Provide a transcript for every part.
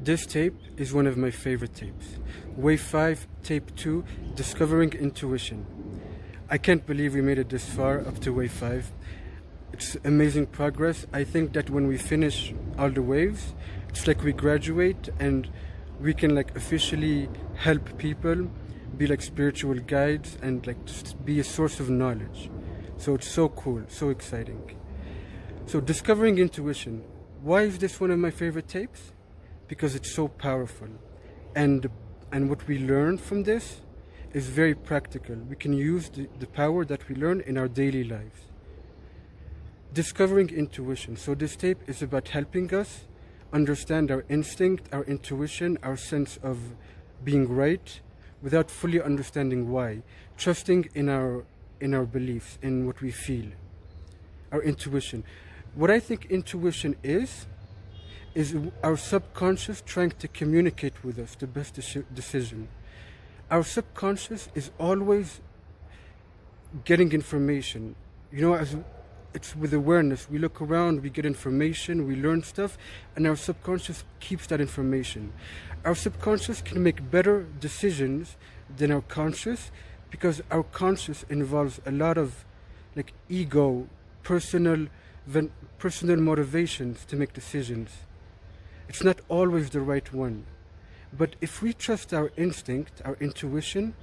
This tape is one of my favorite tapes. Wave 5, Tape 2, Discovering Intuition. I can't believe we made it this far, up to Wave 5. It's amazing progress. I think that when we finish all the waves, it's like we graduate and we can like officially help people, be like spiritual guides and like just be a source of knowledge. So it's so cool, so exciting. So Discovering Intuition. Why is this one of my favorite tapes? Because it's so powerful, and what we learn from this is very practical. We can use the power that we learn in our daily lives. Discovering intuition. So this tape is about helping us understand our instinct, our intuition, our sense of being right, without fully understanding why. Trusting in our beliefs, in what we feel, our intuition. What I think intuition is our subconscious trying to communicate with us the best decision. Our subconscious is always getting information. You know, as it's with awareness, we look around, we get information, we learn stuff, and our subconscious keeps that information. Our subconscious can make better decisions than our conscious, because our conscious involves a lot of like ego, personal motivations to make decisions. It's not always the right one. But if we trust our instinct, our intuition,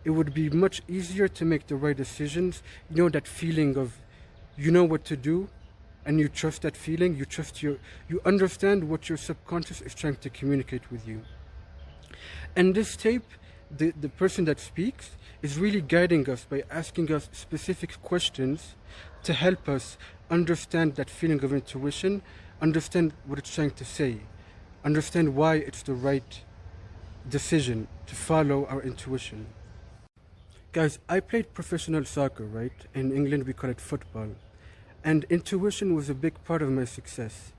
it would be much easier to make the right decisions. You know, that feeling of, you know what to do, and you trust that feeling, you understand what your subconscious is trying to communicate with you. And this tape, the person that speaks is really guiding us by asking us specific questions to help us understand that feeling of intuition, understand what it's trying to say, understand why it's the right decision to follow our intuition. Guys, I played professional soccer, right? In England we call it football. And intuition was a big part of my success.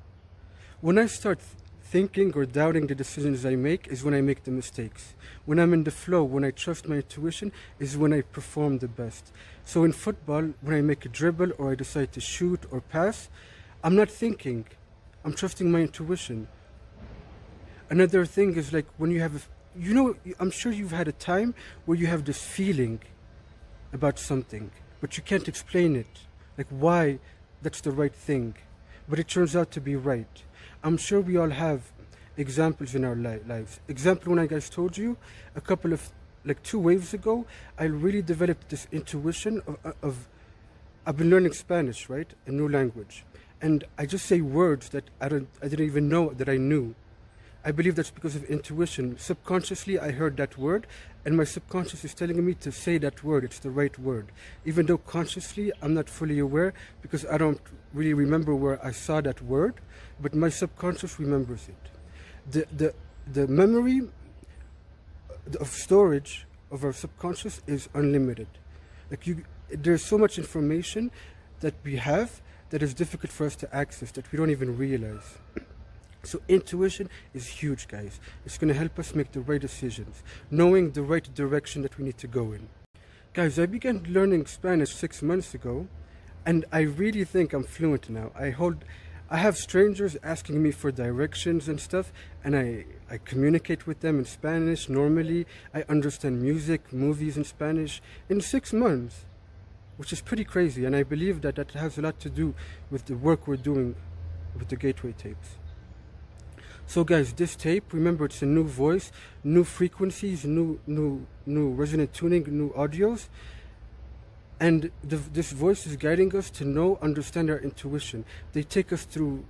When I start thinking or doubting the decisions I make is when I make the mistakes. When I'm in the flow, when I trust my intuition, is when I perform the best. So in football, when I make a dribble or I decide to shoot or pass, I'm not thinking, I'm trusting my intuition. Another thing is like when you have, I'm sure you've had a time where you have this feeling about something, but you can't explain it, like why that's the right thing, but it turns out to be right. I'm sure we all have examples in our lives. Example, when I guys told you a couple of, like 2 waves ago, I really developed this intuition of I've been learning Spanish, right? A new language. And I just say words that I didn't even know that I knew. I believe that's because of intuition. Subconsciously, I heard that word, and my subconscious is telling me to say that word. It's the right word. Even though consciously, I'm not fully aware, because I don't really remember where I saw that word, but my subconscious remembers it. The memory of storage of our subconscious is unlimited. Like there's so much information that we have that is difficult for us to access, that we don't even realize. So intuition is huge, guys. It's going to help us make the right decisions, knowing the right direction that we need to go in. Guys, I began learning Spanish 6 months ago, and I really think I'm fluent now. I have strangers asking me for directions and stuff, and I communicate with them in Spanish normally. I understand music, movies in Spanish in 6 months, which is pretty crazy, and I believe that has a lot to do with the work we're doing with the Gateway tapes. So guys, this tape, remember, it's a new voice, new frequencies, new resonant tuning, new audios. And this voice is guiding us to understand our intuition. They take us through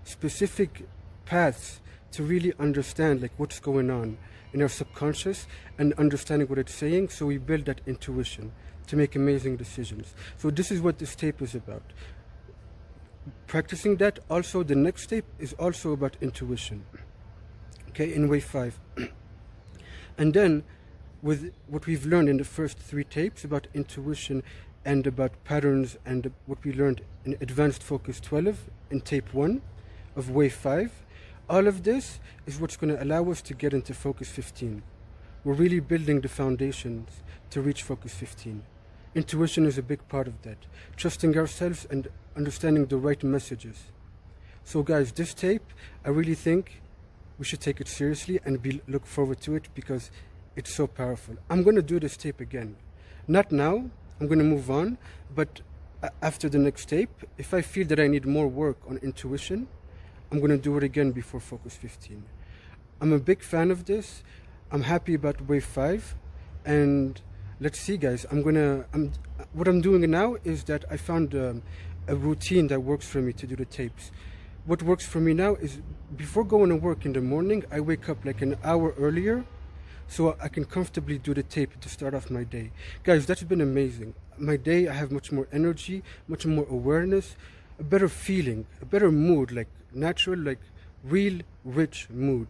specific paths to really understand like what's going on in our subconscious and understanding what it's saying, so we build that intuition to make amazing decisions. So this is what this tape is about. Practicing that. Also, the next tape is also about intuition, okay, in wave 5. And then with what we've learned in the first 3 tapes about intuition and about patterns, and what we learned in Advanced Focus 12 in tape 1 of wave 5, all of this is what's going to allow us to get into Focus 15. We're really building the foundations to reach Focus 15. Intuition is a big part of that. Trusting ourselves and understanding the right messages. So guys, this tape, I really think we should take it seriously and look forward to it because it's so powerful. I'm going to do this tape again. Not now, I'm going to move on, but after the next tape, if I feel that I need more work on intuition, I'm going to do it again before Focus 15. I'm a big fan of this. I'm happy about Wave 5, and let's see, guys. What I'm doing now is that I found a routine that works for me to do the tapes. What works for me now is before going to work in the morning, I wake up like an hour earlier so I can comfortably do the tape to start off my day. Guys, that's been amazing. My day, I have much more energy, much more awareness, a better feeling, a better mood, like natural, like real rich mood.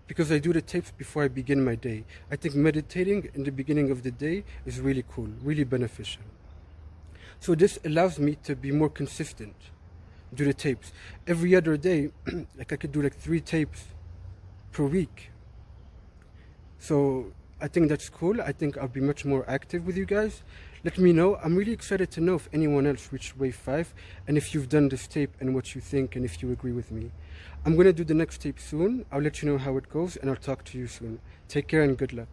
Because I do the tapes before I begin my day. I think meditating in the beginning of the day is really cool, really beneficial. So this allows me to be more consistent, do the tapes. Every other day, like I could do like 3 tapes per week. So I think that's cool. I think I'll be much more active with you guys. Let me know. I'm really excited to know if anyone else reached Wave 5 and if you've done this tape and what you think and if you agree with me. I'm going to do the next tape soon. I'll let you know how it goes and I'll talk to you soon. Take care and good luck.